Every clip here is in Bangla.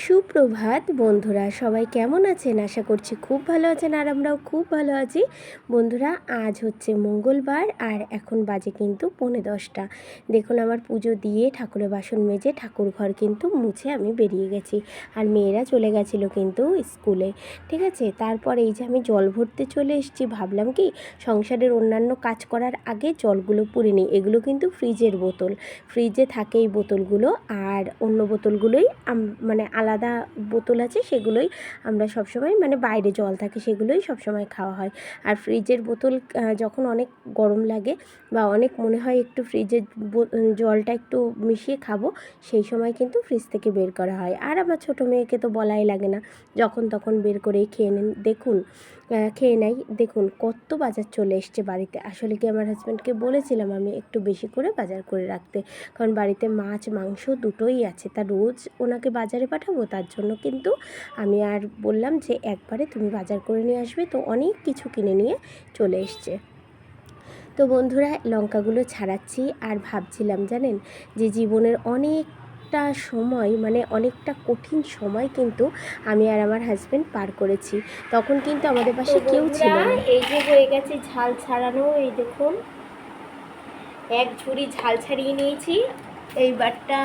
সুপ্রভাত বন্ধুরা, সবাই কেমন আছেন? আশা করছি খুব ভালো আছেন, আর আমরাও খুব ভালো আছি। বন্ধুরা, আজ হচ্ছে মঙ্গলবার আর এখন বাজে কিন্তু 10:45। দেখুন, আমার পুজো দিয়ে ঠাকুরের বাসন মেজে ঠাকুর ঘর কিন্তু মুছে আমি বেরিয়ে গেছি, আর মেয়েরা চলে গেছিলো কিন্তু স্কুলে। ঠিক আছে, তারপর এই যে আমি জল ভরতে চলে এসেছি। ভাবলাম কি সংসারের অন্যান্য কাজ করার আগে জলগুলো পুরে নিই। এগুলো কিন্তু ফ্রিজের বোতল, ফ্রিজে থাকে এই বোতলগুলো, আর অন্য বোতলগুলোই মানে আলাদা বোতল আছে, সেগুলোই আমরা সবসময় মানে বাইরে জল থাকে সেগুলোই সবসময় খাওয়া হয়। আর ফ্রিজের বোতল যখন অনেক গরম লাগে বা অনেক মনে হয় একটু ফ্রিজের জলটা একটু মিশিয়ে খাবো, সেই সময় কিন্তু ফ্রিজ থেকে বের করা হয়। আর আমার ছোটো মেয়েকে তো বলাই লাগে না, যখন তখন বের করেই খেয়ে নেন। খেয়ে নেয়। দেখুন কত বাজার চলে এসছে বাড়িতে। আসলে কি আমার হাজব্যান্ডকে বলেছিলাম আমি একটু বেশি করে বাজার করে রাখতে, কারণ বাড়িতে মাছ মাংস দুটোই আছে, তা রোজ ওনাকে বাজারে পাঠাবো, তার জন্য কিন্তু আমি আর বললাম যে একবারে তুমি বাজার করে নিয়ে আসবে। তো অনেক কিছু কিনে নিয়ে চলে এসছে। তো বন্ধুরা, লঙ্কাগুলো ছাড়াচ্ছি আর ভাবছিলাম জানেন যে জীবনের অনেকটা সময় মানে অনেকটা কঠিন সময় কিন্তু আমি আর আমার হাজব্যান্ড পার করেছি। তখন কিন্তু আমাদের পাশে কেউ ছিল না। এই যে হয়ে গেছে ঝাল ছাড়ানো, এই দেখুন এক ঝুড়ি ঝাল ছাড়িয়ে নিয়েছি। এইবারটা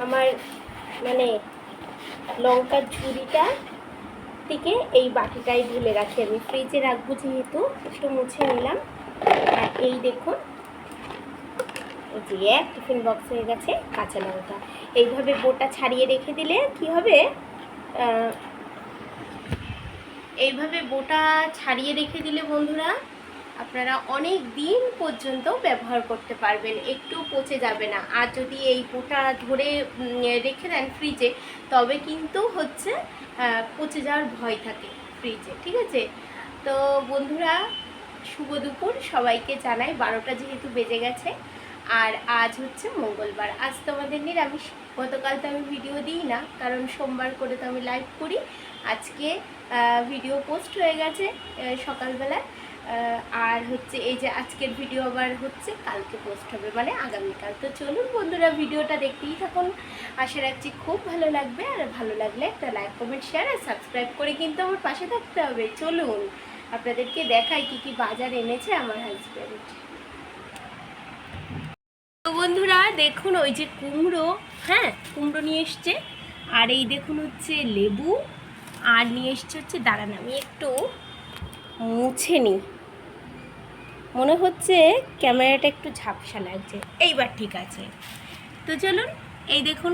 আমার মানে লঙ্কার ঝুড়িটা থেকে এই বাটিটাই ঢেলে রাখি, আমি ফ্রিজে রাখবো যেহেতু, একটু মুছে নিলাম। আর এই দেখুন, এই যে এক টিফিন বক্স হয়ে গেছে কাঁচা লঙ্কা। এইভাবে বোটা ছাড়িয়ে রেখে দিলে কি হবে, এইভাবে বোটা ছাড়িয়ে রেখে দিলে বন্ধুরা আপনারা অনেক দিন পর্যন্ত ব্যবহার করতে পারবেন, একটু পচে যাবে না। আর যদি এই বোটা ধরে রেখে দেন ফ্রিজে, তবে কিন্তু হচ্ছে পচে যাওয়ার ভয় থাকে ফ্রিজে। ঠিক আছে, তো বন্ধুরা শুভ দুপুর সবাইকে জানাই। 12টা যেহেতু বেজে গেছে, আর আজ হচ্ছে মঙ্গলবার। আজ তো আমাদের নিরামিষ। গতকাল তো আমি ভিডিও দিই না, কারণ সোমবার করে তো আমি লাইভ করি। আজকে ভিডিও পোস্ট হয়ে গেছে সকালবেলায়, আর হচ্ছে এই যে আজকের ভিডিও আবার হচ্ছে কালকে পোস্ট হবে, মানে আগামীকাল। তো চলুন বন্ধুরা, ভিডিওটা দেখতেই থাকুন। আশা রাখছি খুব ভালো লাগবে, আর ভালো লাগলে একটা লাইক কমেন্ট শেয়ার আর সাবস্ক্রাইব করে কিন্তু আমার পাশে থাকতে হবে। চলুন আপনাদেরকে দেখাই কি কি বাজার এনেছে আমার হাজব্যান্ড। তো বন্ধুরা দেখুন, ওই যে কুমড়ো, হ্যাঁ কুমড়ো নিয়ে এসছে, আর এই দেখুন হচ্ছে লেবু, আর নিয়ে এসছে হচ্ছে, দাঁড়ান আমি একটু মুছে নিই, মনে হচ্ছে ক্যামেরাটা একটু ঝাপসা লাগছে, এইবার ঠিক আছে। তো চলুন, এই দেখুন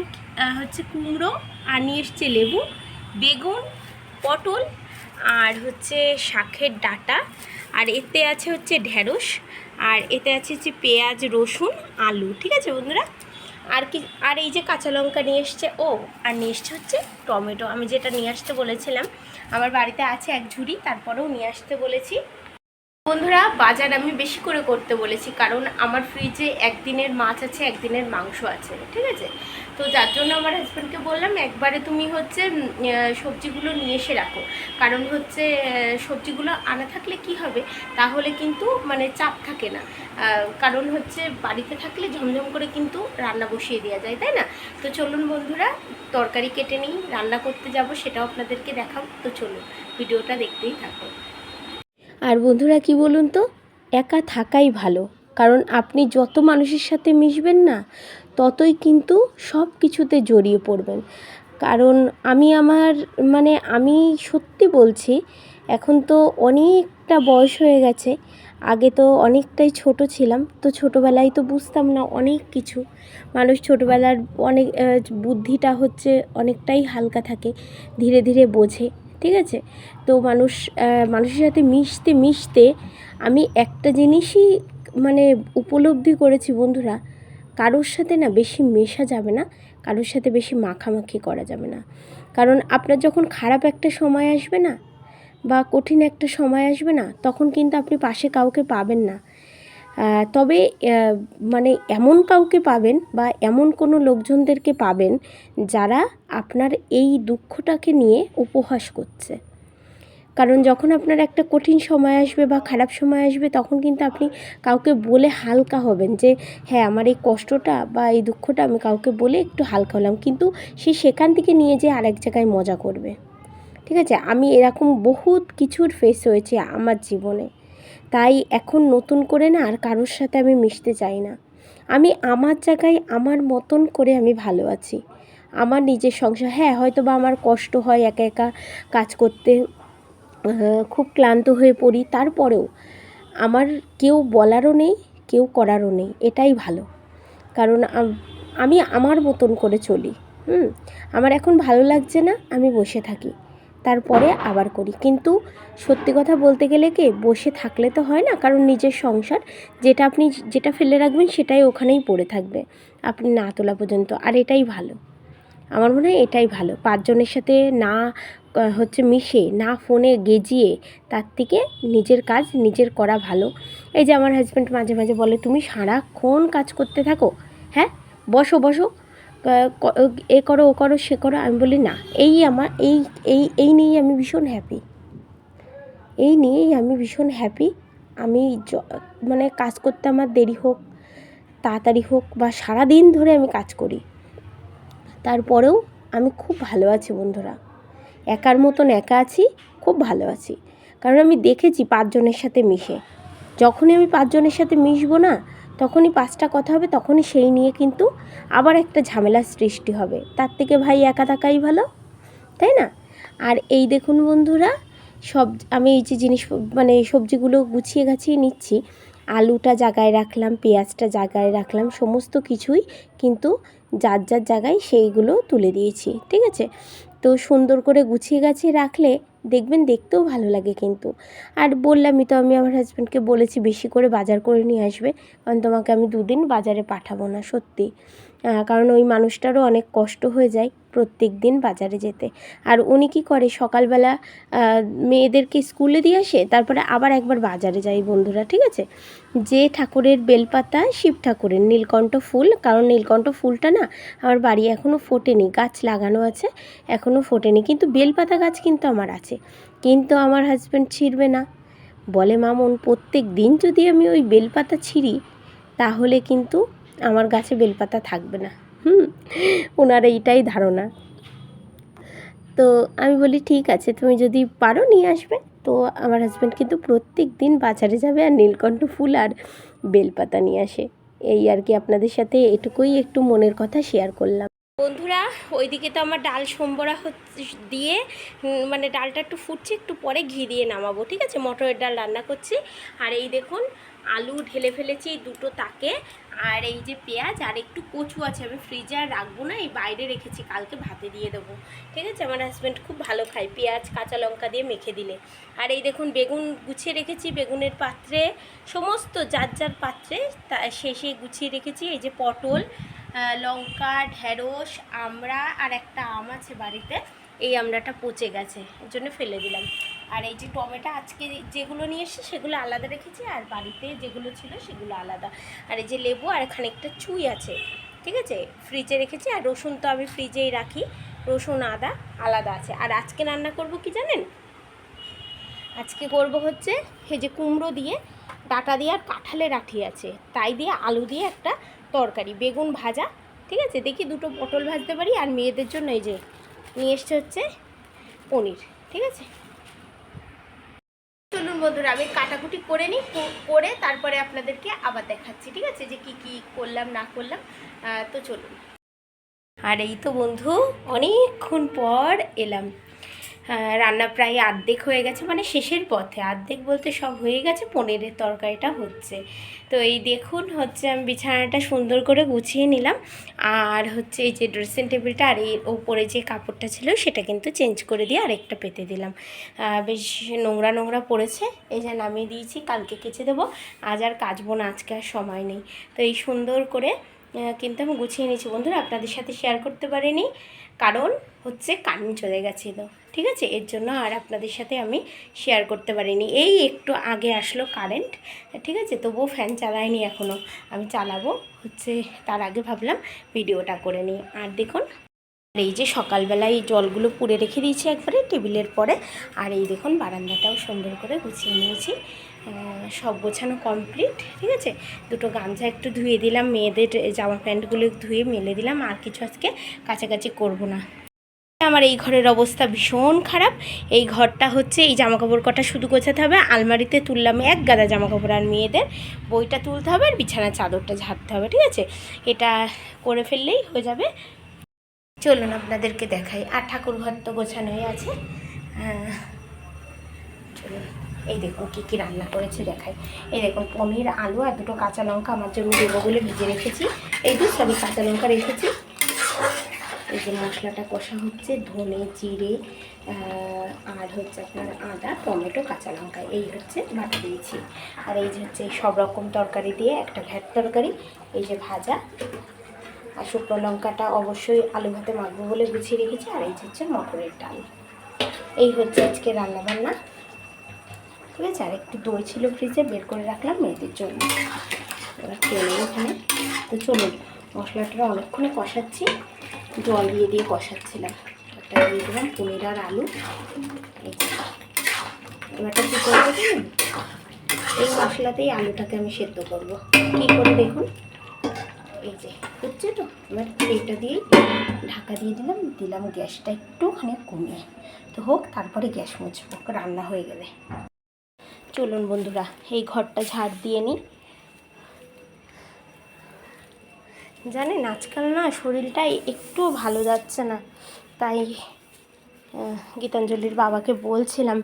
হচ্ছে কুমড়ো, আর নিয়ে এসছে লেবু, বেগুন, পটল, আর হচ্ছে শাকের ডাঁটা, আর এতে আছে হচ্ছে ঢ্যাঁড়স, আর এতে আছে হচ্ছে পেঁয়াজ রসুন আলু। ঠিক আছে বন্ধুরা, আর কি, আর এই যে কাঁচা লঙ্কা নিয়ে এসছে, আর নিয়ে এসছে হচ্ছে টমেটো। আমি যেটা নিয়ে আসতে বলেছিলাম, আমার বাড়িতে আছে এক ঝুড়ি, তারপরেও নিয়ে আসতে বলেছি। বন্ধুরা, বাজার আমি বেশি করে করতে বলেছি, কারণ আমার ফ্রিজে একদিনের মাছ আছে, একদিনের মাংস আছে। ঠিক আছে, তো যার জন্য আমার হাজব্যান্ডকে বললাম একবারে তুমি হচ্ছে সবজিগুলো নিয়ে এসে রাখো, কারণ হচ্ছে সবজিগুলো আনা থাকলে কি হবে, তাহলে কিন্তু মানে চাপ থাকে না, কারণ হচ্ছে বাড়িতে থাকলে ঝমঝম করে কিন্তু রান্না বসিয়ে দেওয়া যায়, তাই না? তো চলুন বন্ধুরা, তরকারি কেটে নিই, রান্না করতে যাব, সেটাও আপনাদেরকে দেখাবো। তো চলুন ভিডিওটা দেখতেই থাকো। আর বন্ধুরা কি বলুন তো, একা থাকাই ভালো, কারণ আপনি যত মানুষের সাথে মিশবেন না, ততই কিন্তু সব কিছুতে জড়িয়ে পড়বেন। কারণ আমি সত্যি বলছি, এখন তো অনেকটা বয়স হয়ে গেছে। আগে তো অনেকটাই ছোট ছিলাম, তো ছোটোবেলায় তো বুঝতাম না অনেক কিছু। মানুষ ছোটোবেলার অনেক বুদ্ধিটা হচ্ছে অনেকটাই হালকা থাকে, ধীরে ধীরে বোঝে। ঠিক আছে, তো মানুষের সাথে মিশতে মিশতে আমি একটা জিনিসই মানে উপলব্ধি করেছি বন্ধুরা, কারোর সাথে না বেশি মেশা যাবে না, কারোর সাথে বেশি মাখামাখি করা যাবে না। কারণ আপনার যখন খারাপ একটা সময় আসবে না, বা কঠিন একটা সময় আসবে না, তখন কিন্তু আপনি পাশে কাউকে পাবেন না। তবে মানে এমন কাউকে পাবেন, বা এমন কোনো লোকজনদেরকে পাবেন যারা আপনার এই দুঃখটাকে নিয়ে উপহাস করছে। কারণ যখন আপনার একটা কঠিন সময় আসবে বা খারাপ সময় আসবে, তখন কিন্তু আপনি কাউকে বলে হালকা হবেন যে হ্যাঁ আমার এই কষ্টটা বা এই দুঃখটা আমি কাউকে বলে একটু হালকা হলাম, কিন্তু সে সেখান থেকে নিয়ে যেয়ে আরেক জায়গায় মজা করবে। ঠিক আছে, আমি এরকম বহুত কিছুর ফেস হয়েছে আমার জীবনে। তাই এখন নতুন করে না আর কারোর সাথে আমি মিশতে চাই না। আমি আমার জায়গায় আমার মতন করে আমি ভালো আছি। আমার নিজের সংসার, হ্যাঁ হয়তো বা আমার কষ্ট হয় একা একা কাজ করতে, খুব ক্লান্ত হয়ে পড়ি, তারপরেও আমার কেউ বলারও নেই, কেউ করারও নেই, এটাই ভালো। কারণ আমি আমার মতন করে চলি। আমার এখন ভালো লাগছে না, আমি বসে থাকি, তারপরে আবার করি। কিন্তু সত্যি কথা বলতে গেলে কি, বসে থাকলে তো হয় না, কারণ নিজের সংসার, আপনি যেটা ফেলে রাখবেন সেটাই ওখানেই পড়ে থাকবে আপনি না তোলা পর্যন্ত। আর এটাই ভালো, আমার মনে হয় এটাই ভালো। পাঁচজনের সাথে না মিশে, না ফোনে গেজিয়ে, তার থেকে নিজের কাজ নিজের করা ভালো। এই যে আমার হাজব্যান্ড মাঝে মাঝে বলে, তুমি সারাক্ষণ কাজ করতে থাকো, হ্যাঁ বসো বসো, এ করো ও করো সে করো। আমি বলি না, এই আমার এই নিয়েই আমি ভীষণ হ্যাপি, এই নিয়েই আমি ভীষণ হ্যাপি। আমি মানে কাজ করতে আমার দেরি হোক, তাড়াতাড়ি হোক, বা সারাদিন ধরে আমি কাজ করি, তারপরেও আমি খুব ভালো আছি বন্ধুরা। একার মতন একা আছি, খুব ভালো আছি। কারণ আমি দেখেছি পাঁচজনের সাথে মিশে, যখনই আমি পাঁচজনের সাথে মিশবো না, তখনই পাঁচটা কথা হবে, তখনই সেই নিয়ে কিন্তু আবার একটা ঝামেলার সৃষ্টি হবে। তার থেকে ভাই একা থাকাই ভালো, তাই না? আর এই দেখুন বন্ধুরা, আমি এই যে মানে সবজিগুলো গুছিয়ে গাছিয়ে নিচ্ছি, আলুটা জায়গায় রাখলাম, পেঁয়াজটা জায়গায় রাখলাম, সমস্ত কিছুই কিন্তু যার যার জায়গায় সেইগুলো তুলে দিয়েছি। ঠিক আছে, তো সুন্দর করে গুছিয়ে গাছিয়ে রাখলে দেখবেন দেখতেও ভালো লাগে কিন্তু। আর বললামই তো, আমি আমার হাজব্যান্ডকে বলেছি বেশি করে বাজার করে নিয়ে আসবে, কারণ তোমাকে আমি দুদিন বাজারে পাঠাবো না, সত্যি। কারণ ওই মানুষটারও অনেক কষ্ট হয়ে যায় প্রত্যেক দিন বাজারে যেতে। আর উনি কী করে, সকালবেলা মেয়েদেরকে স্কুলে দিয়ে আসে, তারপরে আবার একবার বাজারে যায় বন্ধুরা। ঠিক আছে, যে ঠাকুরের বেলপাতা, শিব ঠাকুরের নীলকণ্ঠ ফুল, কারণ নীলকণ্ঠ ফুলটা না আমার বাড়ি এখনও ফোটেনি, গাছ লাগানো আছে এখনও ফোটেনি, কিন্তু বেলপাতা গাছ কিন্তু আমার আছে। কিন্তু আমার হাজব্যান্ড ছিঁড়বে না, বলে মামুন প্রত্যেক দিন যদি আমি ওই বেলপাতা ছিঁড়ি, তাহলে কিন্তু আমার গাছে বেলপাতা থাকবে না। ওনার এইটাই ধারণা। তো আমি বলি ঠিক আছে, তুমি যদি পারো নিয়ে আসবে। তো আমার হাজব্যান্ড কিন্তু প্রত্যেক দিন বাজারে যাবে আর নীলকণ্ঠ ফুল আর বেলপাতা নিয়ে আসে। এই আর কি, আপনাদের সাথে এটুকুই একটু মনের কথা শেয়ার করলাম বন্ধুরা। ওইদিকে তো আমার ডাল সম্বরা দিয়ে, মানে ডালটা একটু ফুটছে, একটু পরে ঘি দিয়ে নামাবো। ঠিক আছে, মটরের ডাল রান্না করছি। আর এই দেখুন আলু ঢেলে ফেলেছি দুটো তাকে, আর এই যে পেঁয়াজ আর একটু কচু আছে, আমি ফ্রিজে আর রাখবো না, এই বাইরে রেখেছি, কালকে ভাতে দিয়ে দেবো। ঠিক আছে, আমার হাজব্যান্ড খুব ভালো খায় পেঁয়াজ কাঁচা লঙ্কা দিয়ে মেখে দিলে। আর এই দেখুন বেগুন গুছিয়ে রেখেছি, বেগুনের পাত্রে, সমস্ত যার যার পাত্রে তা শেষে গুছিয়ে রেখেছি। এই যে পটল, লঙ্কা, ঢেঁড়স, আমড়া, আর একটা আম আছে বাড়িতে, এই আমড়াটা পচে গেছে, এর জন্য ফেলে দিলাম। আর এই যে টমেটো আজকে যেগুলো নিয়ে এসেছি সেগুলো আলাদা রেখেছি, আর বাড়িতে যেগুলো ছিল সেগুলো আলাদা। আর এই যে লেবু আর খানিকটা চুই আছে, ঠিক আছে, ফ্রিজে রেখেছি। আর রসুন তো আমি ফ্রিজেই রাখি, রসুন আদা আলাদা আছে। আর আজকে রান্না করব কি জানেন, আজকে করব হচ্ছে এই যে কুমড়ো দিয়ে, ডাঁটা দিয়ে, আর কাঁঠালের আঠি আছে তাই দিয়ে, আলু দিয়ে একটা তরকারি, বেগুন ভাজা। ঠিক আছে, দেখি দুটো পটল ভাজতে পারি। আর মেয়েদের জন্য এই যে নিয়ে এসছে হচ্ছে পনির। ঠিক আছে, চলুন বন্ধুরা, আমি কাটাকুটি করে নিই, করে তারপরে আপনাদেরকে আবার দেখাচ্ছি। ঠিক আছে, যে কি কি করলাম না করলাম, তো চলুন। আর এই তো বন্ধু অনেকক্ষণ পর এলাম, রান্না প্রায় অর্ধেক হয়ে গেছে, মানে শেষের পথে, অর্ধেক বলতে সব হয়ে গেছে, পনিরের তরকারিটা হচ্ছে। তো এই দেখুন হচ্ছে আমি বিছানাটা সুন্দর করে গুছিয়ে নিলাম, আর হচ্ছে এই যে ড্রেসিং টেবিলটা আর এর ওপরে যে কাপড়টা ছিল সেটা কিন্তু চেঞ্জ করে দিয়ে আরেকটা পেতে দিলাম। বেশ নোংরা নোংরা পড়েছে, এই যে নামিয়ে দিয়েছি, কালকে কেচে দেবো, আজ আর কাচবো না, আজকে আর সময় নেই। তো এই সুন্দর করে কিন্তু আমি গুছিয়ে নিয়েছি বন্ধুরা, আপনাদের সাথে শেয়ার করতে পারিনি, কারণ হচ্ছে কারেন্ট চলে গেছিলো। ঠিক আছে, এর জন্য আর আপনাদের সাথে আমি শেয়ার করতে পারিনি। এই একটু আগে আসলো কারেন্ট, ঠিক আছে, তবুও ফ্যান চালাইনি এখনও, আমি চালাবো হচ্ছে, তার আগে ভাবলাম ভিডিওটা করে নিই। আর দেখুন এই যে সকালবেলায় এই জলগুলো পুড়ে রেখে দিয়েছি একবারে টেবিলের পরে। আর এই দেখুন বারান্দাটাও সুন্দর করে গুছিয়ে নিয়েছি, সব গোছানো কমপ্লিট। ঠিক আছে, দুটো গামছা একটু ধুয়ে দিলাম, মেয়েদের জামা প্যান্টগুলো ধুয়ে মেলে দিলাম। আর কিছু আজকে কাছাকাছি করব না। আমার এই ঘরের অবস্থা ভীষণ খারাপ। এই ঘরটা হচ্ছে, এই জামাকাপড় কটা শুধু গোছাতে হবে। আলমারিতে তুললাম এক গাদা জামাকাপড়, আর মেয়েদের বইটা তুলতে হবে, আর বিছানার চাদরটা ঝাড়তে হবে। ঠিক আছে, এটা করে ফেললেই হয়ে যাবে। চলুন আপনাদেরকে দেখাই। আর ঠাকুর ঘর তো গোছানোই আছে। চলুন, এই দেখুন কী কী রান্না করেছে দেখাই। এই দেখুন পনির, আলু আর দুটো কাঁচা লঙ্কা আমার জন্য দেবো বলে ভিজে রেখেছি। এই দু সবই কাঁচা লঙ্কা রেখেছি। এই যে মশলাটা কষা হচ্ছে, ধনে জিরে আর হচ্ছে আপনার আদা, টমেটো, কাঁচা লঙ্কা, এই হচ্ছে বাটা দিয়েছি। আর এই যে হচ্ছে সব রকম তরকারি দিয়ে একটা ঘ্যাট তরকারি, এই যে ভাজা। আর শুকনো লঙ্কাটা অবশ্যই আলু ভাতে মাখবো বলে গুছিয়ে রেখেছি। আর এই হচ্ছে মটরের ডাল। এই হচ্ছে আজকে রান্নাবান্না। ঠিক আছে, আর একটু দই ছিল ফ্রিজে, বের করে রাখলাম মেয়েদের জন্য। এবার তেল এখানে। তো চলুন, মশলাটা অনেকক্ষণে কষাচ্ছি, জল দিয়ে কষাচ্ছিলাম। একটা দিয়ে দিলাম পনির আর আলু। এবারটা কী করবো, এই মশলাতেই আলুটাকে আমি সেদ্ধ করবো। কী করে দেখুন, এই যে হচ্ছে। তো এবার এটা দিয়ে ঢাকা দিয়ে দিলাম গ্যাসটা একটুখানি কমিয়ে। তো হোক, তারপরে গ্যাস মুছবো রান্না হয়ে গেলে। চলুন বন্ধুরা, এই ঘরটা ঝাড় দিয়ে নিই। জানেন আজকাল না শরীরটা একটু ভালো যাচ্ছে না, তাই গীতাঞ্জলির বাবাকে বলছিলাম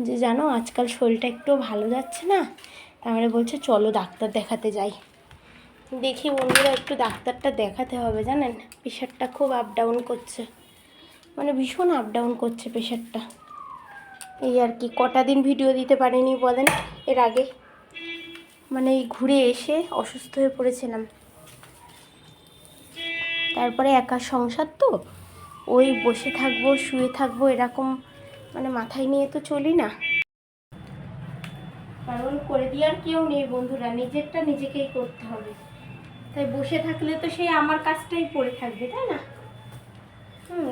যে জানো আজকাল শরীরটা একটু ভালো যাচ্ছে না। তারপরে বলছে চলো ডাক্তার দেখাতে যাই। দেখি বন্ধুরা, একটু ডাক্তারটা দেখাতে হবে। জানেন প্রেশারটা খুব আপ ডাউন করছে, মানে ভীষণ আপ ডাউন করছে প্রেশারটা। এই আর কি, কটা দিন ভিডিও দিতে পারিনি বলেন এর আগে, মানে এই ঘুরে এসে অসুস্থ হয়ে পড়েছিলাম। তারপরে একা সংসার তো, ওই বসে থাকবো শুয়ে থাকবো এরকম মানে মাথায় নিয়ে তো চলি না, কারণ করে দেওয়ার কেউ নেই বন্ধুরা, নিজেরটা নিজেকেই করতে হবে। তাই বসে থাকলে তো সেই আমার কাজটাই পড়ে থাকবে, তাই না?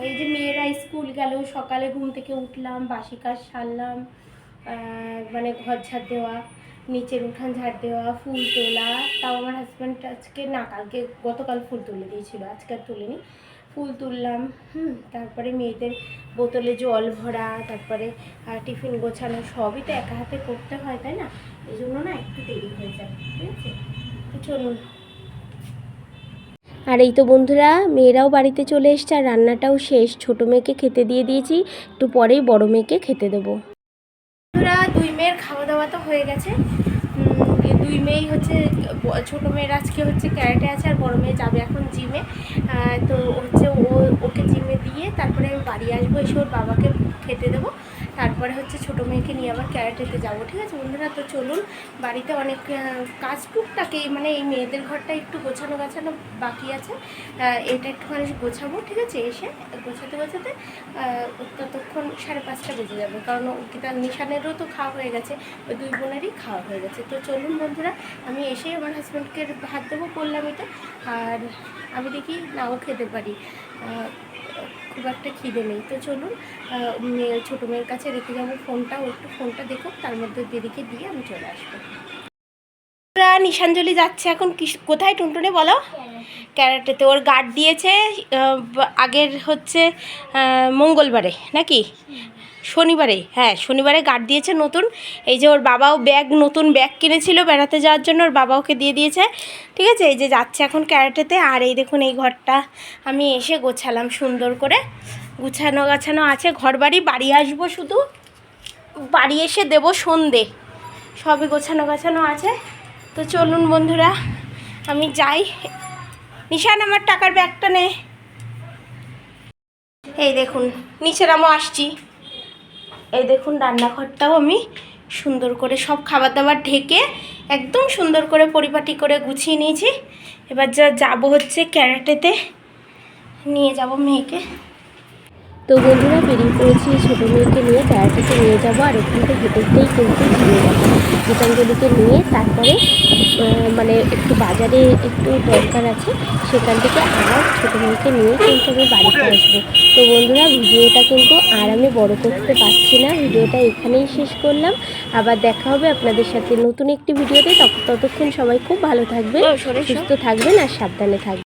এই যে মেয়েরা স্কুল গেল, সকালে ঘুম থেকে উঠলাম, বাসি কাজ সারলাম, মানে ঘর ঝাড় দেওয়া, নিচের উঠান ঝাড় দেওয়া, ফুল তোলা। তাও আমার হাজব্যান্ড আজকে না, কালকে গতকাল ফুল তুলে দিয়েছিল, আজকে আর তুলিনি। ফুল তুললাম, তারপরে মেয়েদের বোতলে জল ভরা, তারপরে টিফিন গোছানো, সবই তো একা হাতে করতে হয়, তাই না? এই জন্য না একটু দেরি হয়ে যায়। ঠিক আছে, তো চলুন। আর এই তো বন্ধুরা, মেয়েরাও বাড়িতে চলে এসছে, আর রান্নাটাও শেষ। ছোটো মেয়েকে খেতে দিয়ে দিয়েছি, একটু পরেই বড় মেয়েকে খেতে দেবো। বন্ধুরা, দুই মেয়ের খাওয়া দাওয়া তো হয়ে গেছে। দুই মেয়েই হচ্ছে, ছোটো মেয়ের আজকে হচ্ছে ক্যারেটে আছে, আর বড় মেয়ে যাবে এখন জিমে। তো হচ্ছে ওকে জিমে দিয়ে তারপরে আমি বাড়ি আসবো, এসে ওর বাবাকে খেতে দেবো। তারপরে হচ্ছে ছোটো মেয়েকে নিয়ে আবার ক্যারেটেতে যাবো। ঠিক আছে বন্ধুরা, তো চলুন। বাড়িতে অনেক কাজ টুকটাকে, মানে এই মেয়েদের ঘরটা একটু গোছানো বাকি আছে, এটা একটুখানি গোছাবো। ঠিক আছে, এসে গোছাতে ততক্ষণ 5:30 বেজে যাবে, কারণ তার নিশানেরও তো খাওয়া হয়ে গেছে, ওই দুই বোনেরই খাওয়া হয়ে গেছে। তো চলুন বন্ধুরা, আমি এসেই আমার হাজব্যান্ডকে ভাত দেবো বললাম এটা, আর আমি দেখি নাও খেতে পারি, খুব একটা খিদে নেই। তো চলুন, ছোটো মেয়ের কাছে রেখে যাবো ফোনটা, ও একটু ফোনটা দেখো, তার মধ্যে দিদিকে দিয়ে আমি চলে আসবো। নিশাঞ্জলি যাচ্ছে এখন কোথায় টুনটুনি বলো? ক্যারাটেতে। ওর গার্ড দিয়েছে আগের হচ্ছে মঙ্গলবারে নাকি শনিবারে, হ্যাঁ শনিবারে গার্ড দিয়েছে নতুন। এই যে ওর বাবাও নতুন ব্যাগ কিনেছিল বেড়াতে যাওয়ার জন্য, ওর বাবা ওকে দিয়ে দিয়েছে। ঠিক আছে, এই যে যাচ্ছে এখন ক্যারাটেতে। আর এই দেখুন এই ঘরটা আমি এসে গোছালাম সুন্দর করে, গাছানো আছে ঘর বাড়ি আসবো, শুধু বাড়ি এসে দেবো সন্ধে, সবই গোছানো আছে। তো চলুন বন্ধুরা, আমি যাই। নিশান আমার টাকার ব্যাগটা নে। এই দেখুন নিচের আমও আসছি। এই দেখুন রান্নাঘরটাও আমি সুন্দর করে সব খাবার দাবার ঢেকে একদম সুন্দর করে পরিপাটি করে গুছিয়ে নিয়েছি। এবার যাবো হচ্ছে ক্যারাটেতে, নিয়ে যাব মেয়েকে। তো বন্ধুরা, বেরিয়ে পড়েছি ছোটো মেয়েকে নিয়ে ক্যারাটেতে নিয়ে যাবো, আর ওখান থেকে হেঁটে কিন্তু জিমে যাবো। গীতাঞ্জলিকে নিয়ে তারপরে মানে একটু বাজারে একটু দরকার আছে, সেখান থেকে আর ছোটো মেয়েকে নিয়ে কিন্তু আমি বাড়িতে আসবো। তো বন্ধুরা, ভিডিওটা কিন্তু আর আমি বড় করতে পারছি না, ভিডিওটা এখানেই শেষ করলাম। আবার দেখা হবে আপনাদের সাথে নতুন একটি ভিডিওতে। ততক্ষণ সবাই খুব ভালো থাকবেন, সুস্থ থাকবেন আর সাবধানে থাকবেন।